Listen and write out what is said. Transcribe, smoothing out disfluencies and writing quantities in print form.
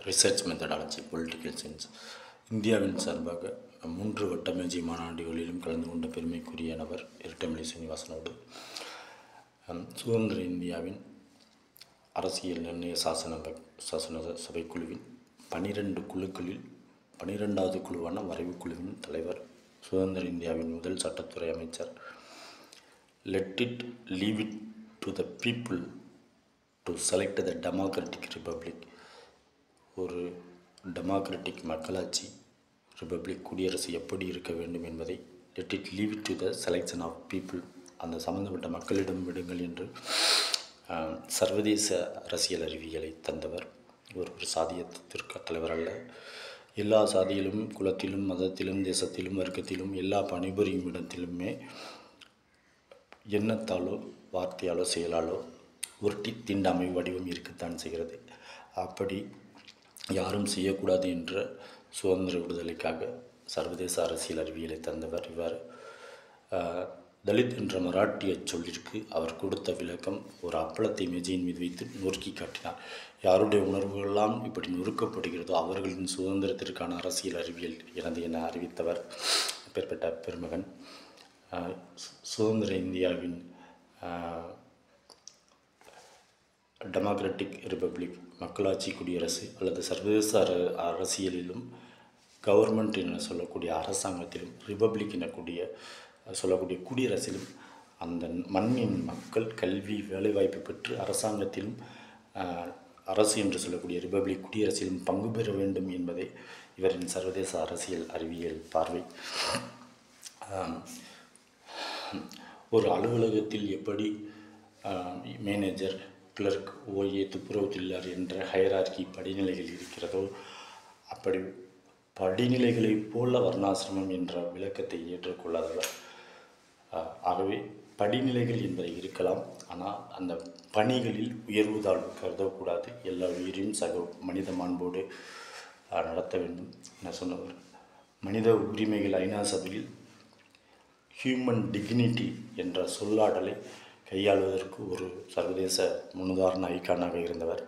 Research methodology political science இந்தியாவின் சார்பாக 3 வட்டமேஜை மாநாடுகளிலும் கலந்து கொண்ட பெருமைக்குரிய நபர் இரட்டமலை சீனிவாசனோடு சுதந்திர இந்தியாவின் அரசியல் நிர்ணய சாசன சபைக்குழுவின் 12 குழுக்களில் 12வது குழுவான வரைவு குழுவின் தலைவர், சுதந்திர இந்தியாவின் முதல் சட்டத்துறை அமைச்சர். Let it leave it to the people to select the democratic republic. ஒரு டெமோக்ராட்டிக் மக்களாட்சி ரிப்பப்ளிக் குடியரசு எப்படி இருக்க வேண்டும் என்பதை let it leave it to the selection of people, அந்த சம்பந்தப்பட்ட மக்களிடம் விடுங்கள் என்று சர்வதேச அரசியல் அறிவியலை தந்தவர். இவர் ஒரு சாதியத்திற்கு தலைவர் அல்ல. எல்லா சாதியிலும், குலத்திலும், மதத்திலும், தேசத்திலும், வர்க்கத்திலும், எல்லா பணிபுரியும் இடத்திலுமே எண்ணத்தாலோ வார்த்தையாலோ செயலாலோ உருட்டி தீண்டாமை வடிவம் இருக்கத்தான் செய்கிறது. அப்படி யாரும் செய்யக்கூடாது என்ற சுதந்திர விடுதலைக்காக சர்வதேச அரசியல் அறிவியலை தந்தவர் இவர். தலித் என்ற மராட்டிய சொல்லிற்கு அவர் கொடுத்த விளக்கம் ஒரு அப்பளத்தை மேஜையின் மீது வைத்து நொறுக்கி காட்டினார். யாருடைய உணர்வுகளெல்லாம் இப்படி நொறுக்கப்படுகிறதோ அவர்களின் சுதந்திரத்திற்கான அரசியல் அறிவியல் என அறிவித்தவர் பெறப்பட்ட பெருமகன். சுதந்திர இந்தியாவின் டெமோக்ராட்டிக் ரிப்பப்ளிக் மக்களாட்சி குடியரசு அல்லது சர்வதேச அரசியலிலும் கவர்மெண்ட் என சொல்லக்கூடிய அரசாங்கத்திலும் ரிப்பப்ளிக் எனக்கூடிய சொல்லக்கூடிய குடியரசிலும் அந்த மண்ணின் மக்கள் கல்வி வேலைவாய்ப்பு பெற்று அரசாங்கத்திலும் அரசு என்று சொல்லக்கூடிய ரிப்பப்ளிக் குடியரசிலும் பங்கு பெற வேண்டும் என்பதே இவரின் சர்வதேச அரசியல் அறிவியல் பார்வை. ஒரு அலுவலகத்தில் எப்படி மேனேஜர், கிளர்க், ஓஏ, துப்புரவு தொழிலாளர் என்ற ஹையரார்கி படிநிலைகள் இருக்கிறதோ அப்படி படிநிலைகளைப் போல வர்ணாசிரமம் என்ற விளக்கத்தை ஏற்றுக்கொள்ளாதவர். ஆகவே படிநிலைகள் என்பதை இருக்கலாம், ஆனால் அந்த பணிகளில் உயர்வு தாழ்வு கருதக்கூடாது. எல்லா உயிரையும் சக மனித மாண்போடு நடத்த வேண்டும் என சொன்னவர். மனித உரிமைகள் ஐநா சபையில் ஹியூமன் டிக்னிட்டி என்ற சொல்லாடலை கையாளுவதற்கு ஒரு சர்வதேச முன்னுதாரண ஐக்கானாக இருந்தவர்.